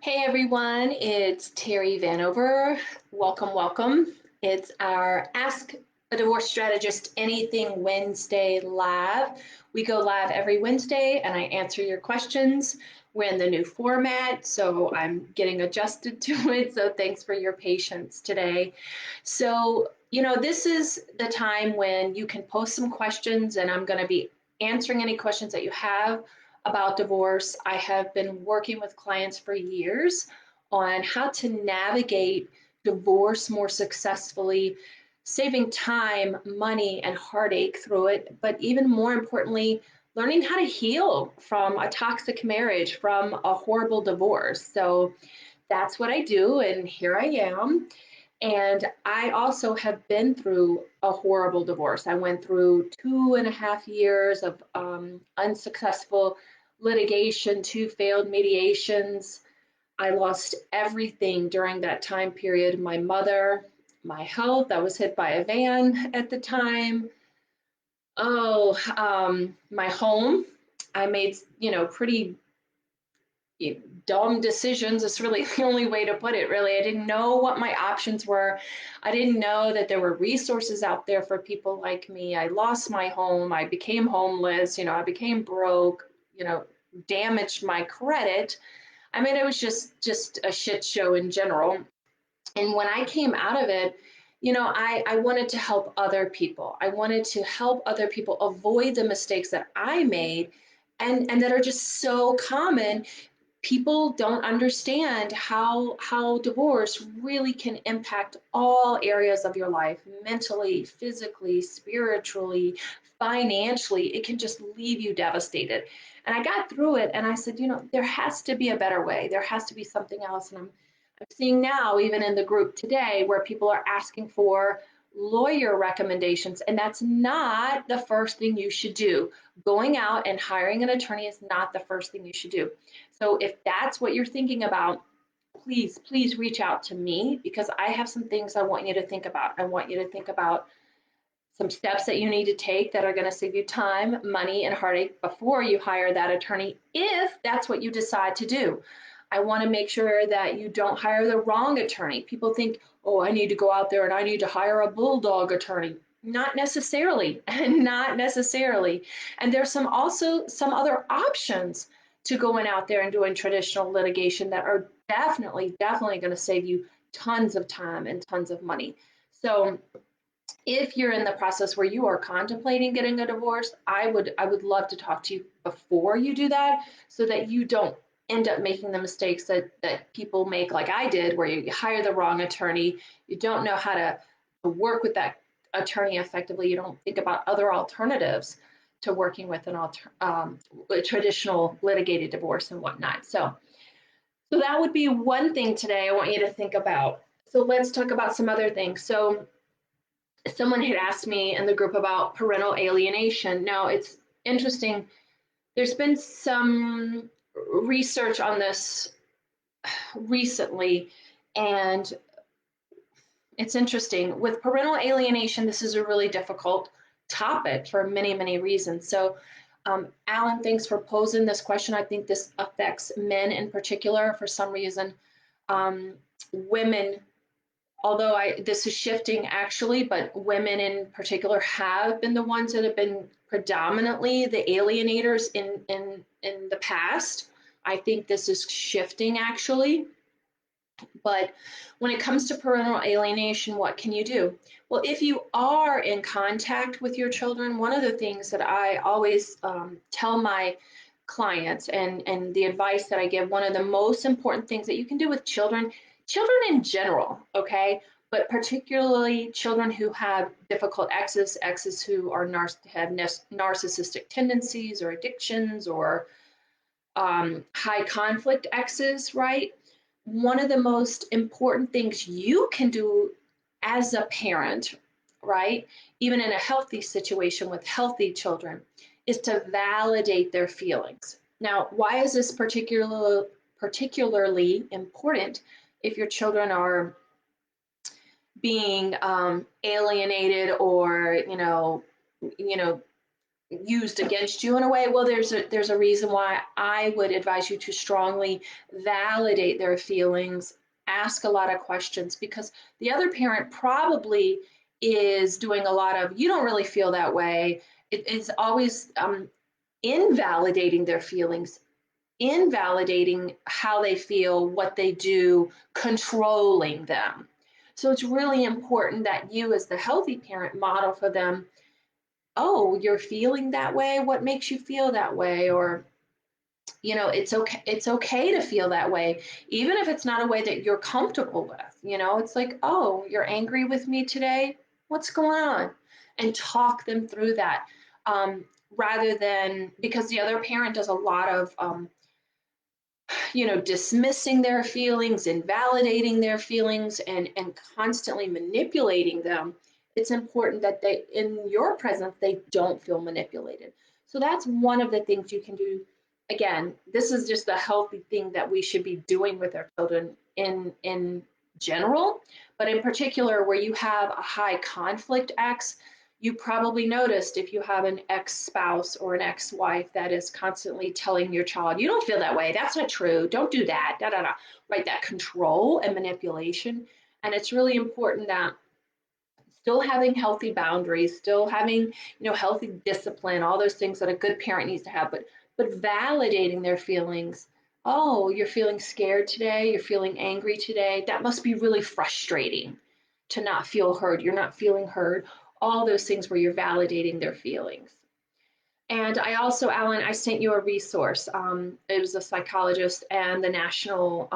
Hey everyone, it's Terry Vanover. Welcome, welcome. It's our Ask a Divorce Strategist Anything Wednesday live. We go live every Wednesday and I answer your questions. We're in the new format, so I'm getting adjusted to it. So thanks for your patience today. This is the time when you can post some questions and I'm going to be answering any questions that you have about divorce. I have been working with clients for years on how to navigate divorce more successfully, saving time, money, and heartache through it, but even more importantly, learning how to heal from a toxic marriage, from a horrible divorce. So that's what I do, and here I am. And I also have been through a horrible divorce. I went through 2.5 years of unsuccessful litigation, two failed mediations. I lost everything during that time period, my mother, my health. I was hit by a van at the time. My home. I made, pretty dumb decisions. It's really the only way to put it, really. I didn't know what my options were. I didn't know that there were resources out there for people like me. I lost my home. I became homeless. I became broke, damaged my credit. I mean, it was just a shit show in general. And when I came out of it, I wanted to help other people. I wanted to help other people avoid the mistakes that I made and that are just so common. People don't understand how divorce really can impact all areas of your life, mentally, physically, spiritually, financially. It can just leave you devastated. And I got through it and I said, there has to be a better way. There has to be something else. And I'm seeing now, even in the group today, where people are asking for lawyer recommendations, and that's not the first thing you should do. Going out and hiring an attorney is not the first thing you should do. So if that's what you're thinking about, please reach out to me because I have some things I want you to think about. I want you to think about some steps that you need to take that are going to save you time, money, and heartache before you hire that attorney, if that's what you decide to do. I want to make sure that you don't hire the wrong attorney. People think, oh, I need to go out there and I need to hire a bulldog attorney. Not necessarily, not necessarily. And there's some other options to going out there and doing traditional litigation that are definitely going to save you tons of time and tons of money. So if you're in the process where you are contemplating getting a divorce, I would love to talk to you before you do that so that you don't end up making the mistakes that people make like I did, where you hire the wrong attorney, you don't know how to work with that attorney effectively, you don't think about other alternatives to working with a traditional litigated divorce and whatnot. So that would be one thing today I want you to think about. So let's talk about some other things. So someone had asked me in the group about parental alienation. Now, it's interesting. There's been some research on this recently, and it's interesting. With parental alienation, this is a really difficult topic for many reasons. So, Alan, thanks for posing this question. I think this affects men in particular for some reason. Women, although this is shifting actually, but women in particular have been the ones that have been predominantly the alienators in the past. I think this is shifting actually. But when it comes to parental alienation, what can you do? Well, if you are in contact with your children, one of the things that I always tell my clients and the advice that I give, one of the most important things that you can do with children in general, okay, but particularly children who have difficult exes who are have narcissistic tendencies or addictions or high conflict exes, right? One of the most important things you can do as a parent, right, even in a healthy situation with healthy children, is to validate their feelings. Now, why is this particularly important if your children are being alienated or, you know, used against you in a way. Well, there's a reason why I would advise you to strongly validate their feelings, ask a lot of questions, because the other parent probably is doing a lot of, you don't really feel that way. It is always invalidating their feelings, invalidating how they feel, what they do, controlling them. So it's really important that you, as the healthy parent, model for them, oh, you're feeling that way. What makes you feel that way? Or, it's okay to feel that way, even if it's not a way that you're comfortable with. It's like, oh, you're angry with me today. What's going on? And talk them through that. Rather than, because the other parent does a lot of dismissing their feelings, invalidating their feelings, and constantly manipulating them. It's important that they, in your presence, they don't feel manipulated. So that's one of the things you can do. Again, this is just a healthy thing that we should be doing with our children in general, but in particular where you have a high conflict ex. You probably noticed, if you have an ex-spouse or an ex-wife that is constantly telling your child, you don't feel that way, that's not true, don't do that, da da da, right? That control and manipulation. And it's really important that still having healthy boundaries, still having, healthy discipline, all those things that a good parent needs to have, but validating their feelings. Oh, you're feeling scared today, you're feeling angry today. That must be really frustrating to not feel heard. You're not feeling heard. All those things where you're validating their feelings. And I also, Alan, I sent you a resource. It was a psychologist and the National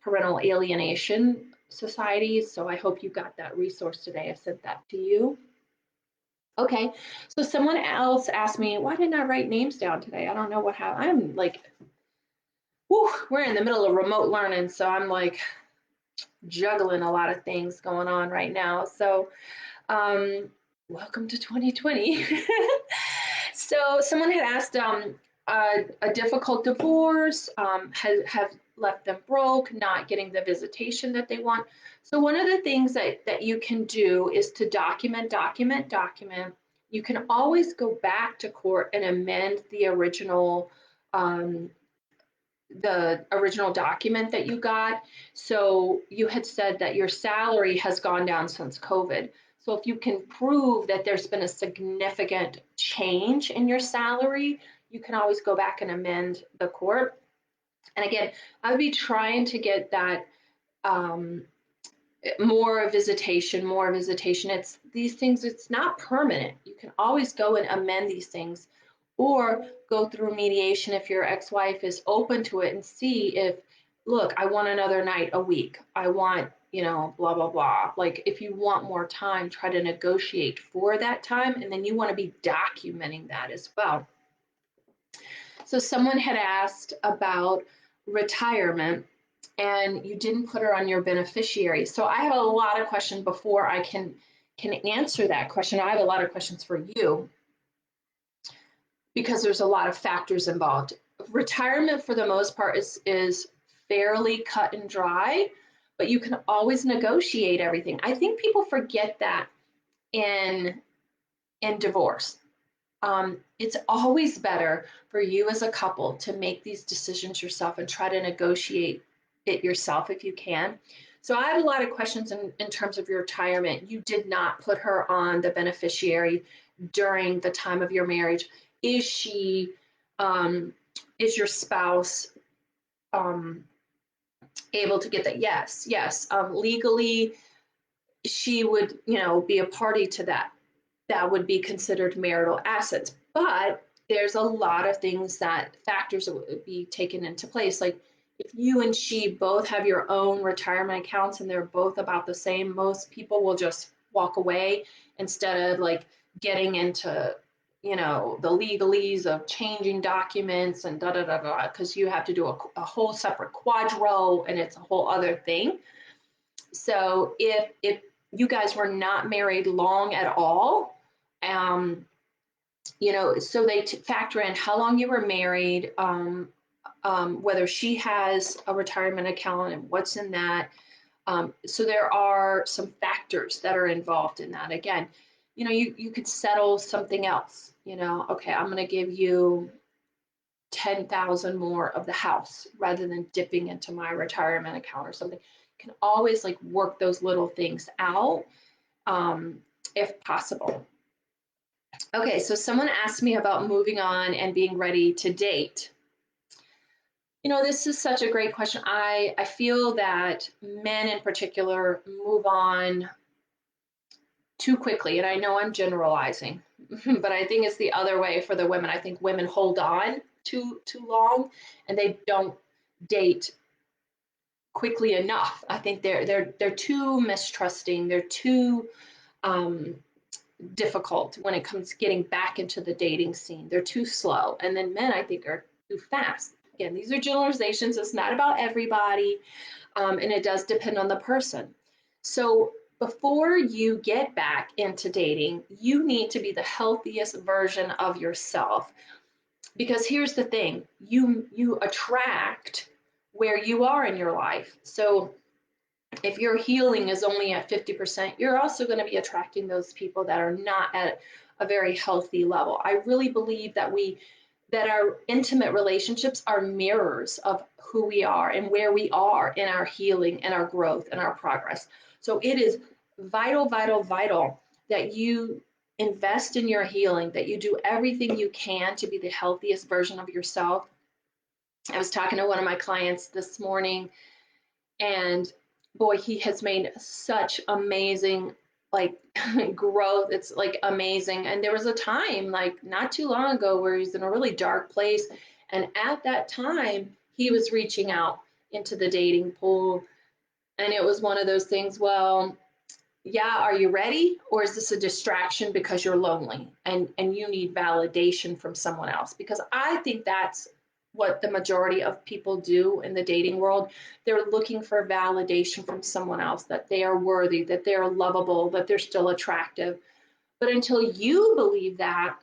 Parental Alienation Society. So I hope you got that resource today. I sent that to you. Okay. So someone else asked me, why didn't I write names down today? I don't know what happened. I'm like, whew, we're in the middle of remote learning. So I'm like juggling a lot of things going on right now. So um, welcome to 2020. So someone had asked, a difficult divorce, have left them broke, not getting the visitation that they want. So one of the things that you can do is to document, document, document. You can always go back to court and amend um, the original document that you got. So you had said that your salary has gone down since COVID. So if you can prove that there's been a significant change in your salary, you can always go back and amend the court. And again, I would be trying to get that um, more visitation, more visitation. It's these things, it's not permanent. You can always go and amend these things, or go through mediation if your ex-wife is open to it, and see if, look, I want another night a week. I want, blah, blah, blah. Like, if you want more time, try to negotiate for that time. And then you want to be documenting that as well. So someone had asked about retirement, and you didn't put her on your beneficiary. So I have a lot of questions before I can answer that question. I have a lot of questions for you, because there's a lot of factors involved. Retirement, for the most part, is fairly cut and dry, but you can always negotiate everything. I think people forget that in divorce. It's always better for you as a couple to make these decisions yourself and try to negotiate it yourself if you can. So I have a lot of questions in terms of your retirement. You did not put her on the beneficiary during the time of your marriage. Is she, is your spouse um, able to get that? Yes, yes. Legally, she would, be a party to that. That would be considered marital assets. But there's a lot of things, that factors that would be taken into place. Like, if you and she both have your own retirement accounts and they're both about the same, most people will just walk away instead of like getting into, the legalese of changing documents and da da da da, because you have to do a whole separate quadro, and it's a whole other thing. So if you guys were not married long at all, um, so they factor in how long you were married, whether she has a retirement account and what's in that. So there are some factors that are involved in that. Again, you could settle something else, okay, I'm going to give you 10,000 more of the house rather than dipping into my retirement account or something. You can always like work those little things out, um, if possible. Okay, so someone asked me about moving on and being ready to date. This is such a great question. I feel that men in particular move on too quickly, and I know I'm generalizing, but I think it's the other way for the women. I think women hold on too long, and they don't date quickly enough. I think they're too mistrusting. They're too um, difficult when it comes to getting back into the dating scene. They're too slow, and then men I think are too fast. Again, these are generalizations. It's not about everybody, and it does depend on the person. So before you get back into dating, you need to be the healthiest version of yourself. Because here's the thing, you attract where you are in your life. So if your healing is only at 50%, you're also going to be attracting those people that are not at a very healthy level. I really believe that our intimate relationships are mirrors of who we are and where we are in our healing and our growth and our progress. So it is vital, vital, vital that you invest in your healing, that you do everything you can to be the healthiest version of yourself. I was talking to one of my clients this morning, and boy, he has made such amazing like growth. It's like amazing. And there was a time like not too long ago where he's in a really dark place, and at that time he was reaching out into the dating pool, and it was one of those things, well, yeah, are you ready, or is this a distraction because you're lonely and you need validation from someone else? Because I think that's what the majority of people do in the dating world. They're looking for validation from someone else, that they are worthy, that they're lovable, that they're still attractive. But until you believe that,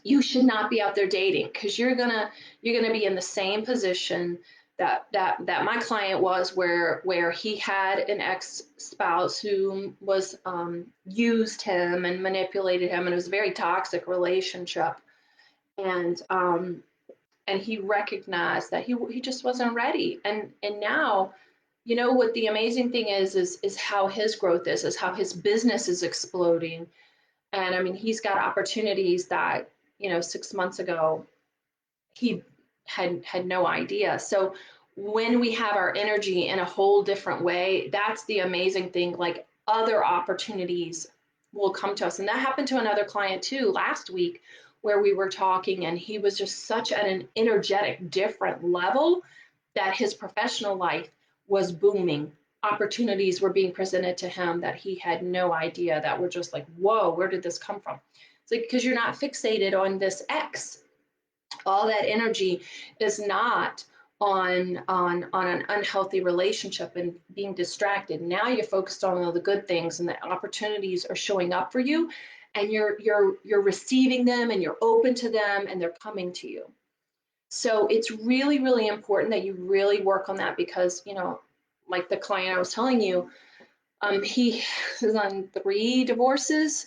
you should not be out there dating, because you're gonna be in the same position that my client was, where he had an ex-spouse who was used him and manipulated him, and it was a very toxic relationship. And he recognized that he just wasn't ready. And now, what the amazing thing is how his growth is how his business is exploding. And I mean, he's got opportunities that, 6 months ago, he had no idea. So when we have our energy in a whole different way, that's the amazing thing. Like, other opportunities will come to us. And that happened to another client too last week, where we were talking, and he was just such at an energetic, different level, that his professional life was booming. Opportunities were being presented to him that he had no idea, that were just like, whoa, where did this come from? It's like, because you're not fixated on this X. All that energy is not on an unhealthy relationship and being distracted. Now you're focused on all the good things, and the opportunities are showing up for you, and you're receiving them, and you're open to them, and they're coming to you. So it's really, really important that you really work on that, because like the client I was telling you, he is on 3 divorces,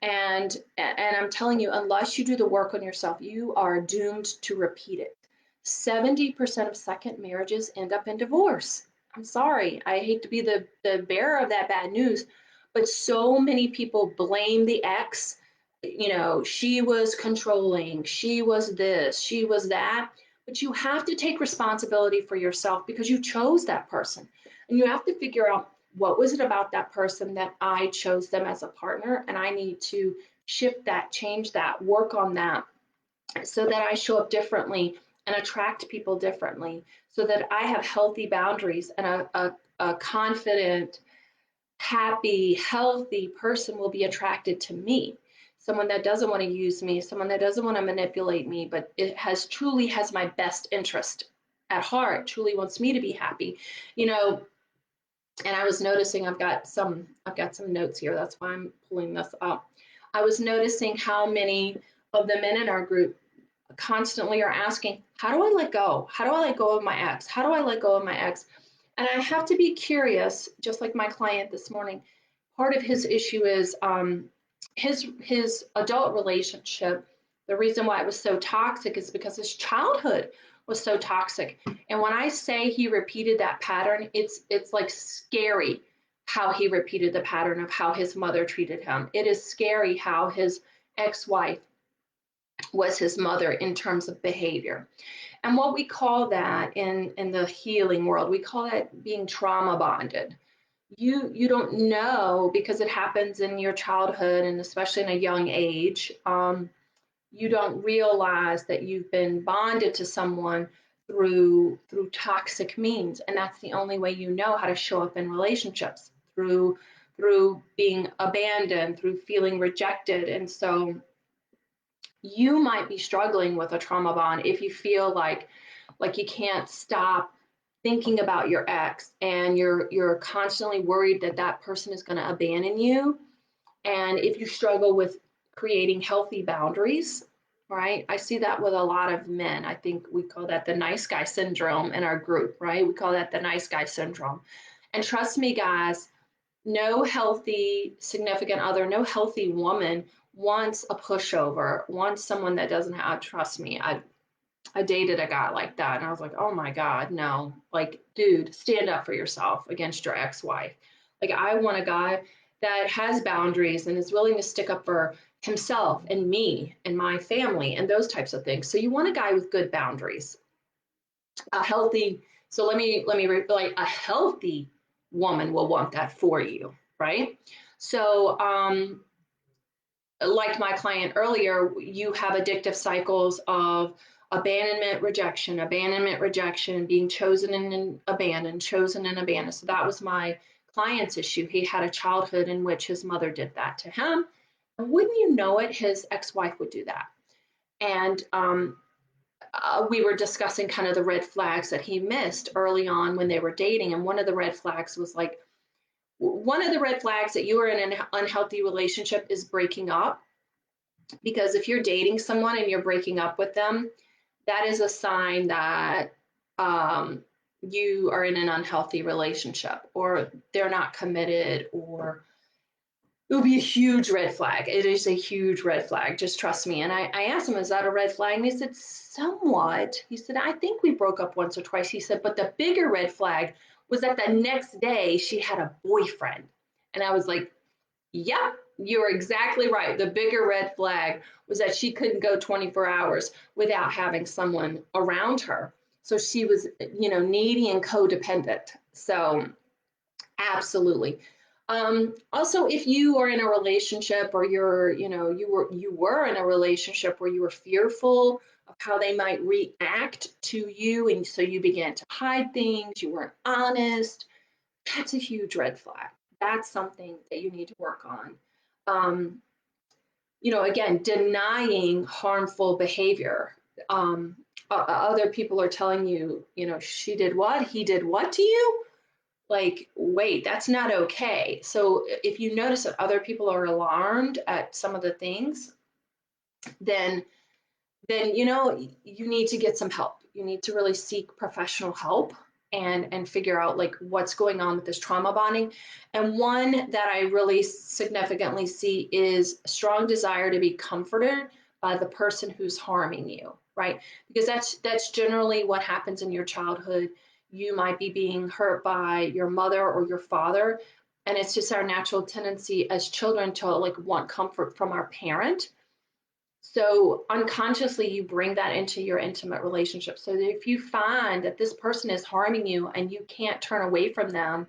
and I'm telling you, unless you do the work on yourself, you are doomed to repeat it. 70% of second marriages end up in divorce. I'm sorry, I hate to be the bearer of that bad news, but so many people blame the ex. She was controlling, she was this, she was that. But you have to take responsibility for yourself, because you chose that person. And you have to figure out, what was it about that person that I chose them as a partner, and I need to shift that, change that, work on that, so that I show up differently and attract people differently, so that I have healthy boundaries, and a confident, happy, healthy person will be attracted to me. Someone that doesn't want to use me, someone that doesn't want to manipulate me, but it truly has my best interest at heart, truly wants me to be happy. You know, and I was noticing, I've got some notes here. That's why I'm pulling this up. I was noticing how many of the men in our group constantly are asking, how do I let go? How do I let go of my ex? How do I let go of my ex? And I have to be curious, just like my client this morning. Part of his issue is his adult relationship, the reason why it was so toxic is because his childhood was so toxic. And when I say he repeated that pattern, it's like scary how he repeated the pattern of how his mother treated him. It is scary how his ex-wife was his mother in terms of behavior. And what we call that in the healing world, we call that being trauma bonded. You don't know because it happens in your childhood and especially in a young age. You don't realize that you've been bonded to someone through toxic means, and that's the only way you know how to show up in relationships, through being abandoned, through feeling rejected. And so you might be struggling with a trauma bond if you feel like you can't stop thinking about your ex, and you're constantly worried that that person is going to abandon you. And if you struggle with creating healthy boundaries, right? I see that with a lot of men. I think we call that the nice guy syndrome in our group, right? We call that the nice guy syndrome. And trust me, guys, no healthy significant other, no healthy woman wants a pushover, wants someone that doesn't have, trust me. I dated a guy like that, and I was like, oh my God, no. Like, dude, stand up for yourself against your ex-wife. Like, I want a guy that has boundaries and is willing to stick up for himself and me and my family and those types of things. So you want a guy with good boundaries, a healthy. So like a healthy woman will want that for you, right? So like my client earlier, you have addictive cycles of abandonment, rejection, being chosen and abandoned, chosen and abandoned. So that was my client's issue. He had a childhood in which his mother did that to him. And wouldn't you know it, his ex-wife would do that. And we were discussing kind of the red flags that he missed early on when they were dating. And one of the red flags was like, one of the red flags that you are in an unhealthy relationship is breaking up, because if you're dating someone and you're breaking up with them, that is a sign that you are in an unhealthy relationship, or they're not committed, or it would be a huge red flag. It is a huge red flag. Just trust me. And I asked him, is that a red flag? And he said, somewhat. He said, I think we broke up once or twice. He said, but the bigger red flag was that the next day she had a boyfriend. And I was like, yep, you're exactly right. The bigger red flag was that she couldn't go 24 hours without having someone around her. So she was, needy and codependent. So absolutely. Also, if you are in a relationship, or you were in a relationship where you were fearful of how they might react to you, and so you began to hide things, you weren't honest, that's a huge red flag. That's something that you need to work on. Um, again, denying harmful behavior. Other people are telling you, she did what, he did what to you? Like, wait, that's not okay. So if you notice that other people are alarmed at some of the things, then you need to get some help. You need to really seek professional help and figure out like what's going on with this trauma bonding. And one that I really significantly see is a strong desire to be comforted by the person who's harming you, right? Because that's generally what happens in your childhood. You might be being hurt by your mother or your father, and it's just our natural tendency as children to like want comfort from our parent. So unconsciously, you bring that into your intimate relationship. So that if you find that this person is harming you and you can't turn away from them,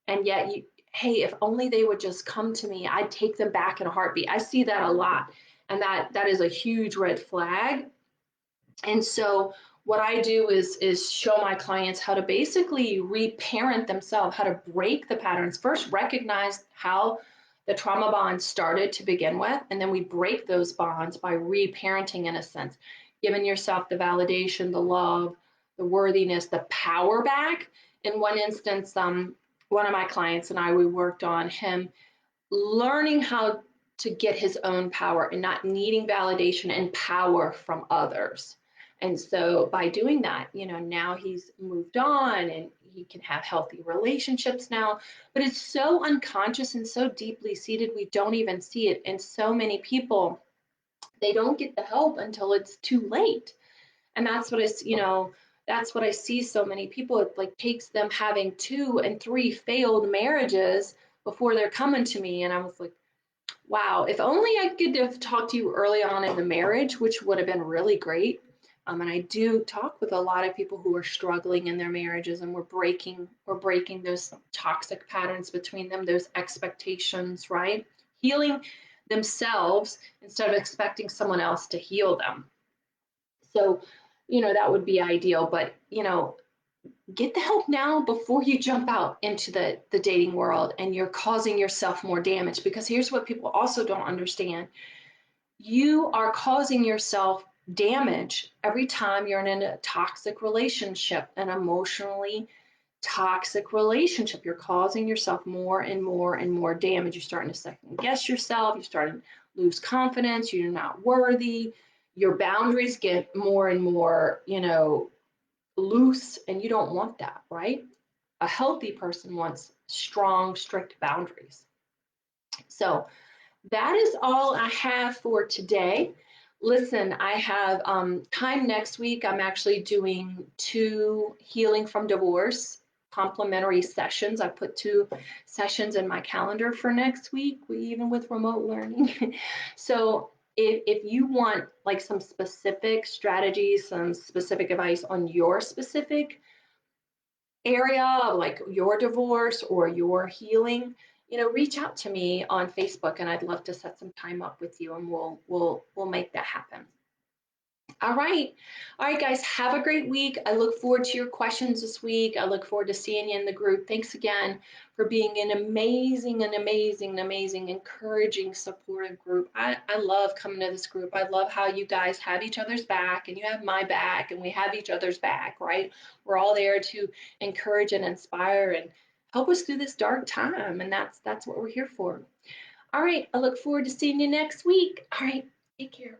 and yet hey, if only they would just come to me, I'd take them back in a heartbeat. I see that a lot, and that is a huge red flag. And so what I do is show my clients how to basically reparent themselves, how to break the patterns. First, recognize how the trauma bond started to begin with, and then we break those bonds by reparenting in a sense, giving yourself the validation, the love, the worthiness, the power back. In one instance, one of my clients and I, we worked on him learning how to get his own power and not needing validation and power from others. And so by doing that, now he's moved on and he can have healthy relationships now. But it's so unconscious and so deeply seated, we don't even see it. And so many people, they don't get the help until it's too late. And that's what I see so many people. It like takes them having 2 and 3 failed marriages before they're coming to me. And I was like, wow, if only I could have talked to you early on in the marriage, which would have been really great. And I do talk with a lot of people who are struggling in their marriages, and we're breaking those toxic patterns between them, those expectations, right? Healing themselves instead of expecting someone else to heal them. So, that would be ideal, but get the help now before you jump out into the dating world and you're causing yourself more damage, because here's what people also don't understand. You are causing yourself damage every time you're in a toxic relationship, an emotionally toxic relationship. You're causing yourself more and more and more damage. You're starting to second guess yourself. You're starting to lose confidence. You're not worthy. Your boundaries get more and more, loose, and you don't want that, right? A healthy person wants strong, strict boundaries. So that is all I have for today. Listen, I have time next week. I'm actually doing 2 healing from divorce complimentary sessions. I put 2 sessions in my calendar for next week, even with remote learning. So if you want like some specific strategies, some specific advice on your specific area of like your divorce or your healing, reach out to me on Facebook, and I'd love to set some time up with you, and we'll make that happen. All right. All right, guys, have a great week. I look forward to your questions this week. I look forward to seeing you in the group. Thanks again for being an amazing, encouraging, supportive group. I love coming to this group. I love how you guys have each other's back, and you have my back, and we have each other's back, right? We're all there to encourage and inspire and help us through this dark time. And that's what we're here for. All right. I look forward to seeing you next week. All right. Take care.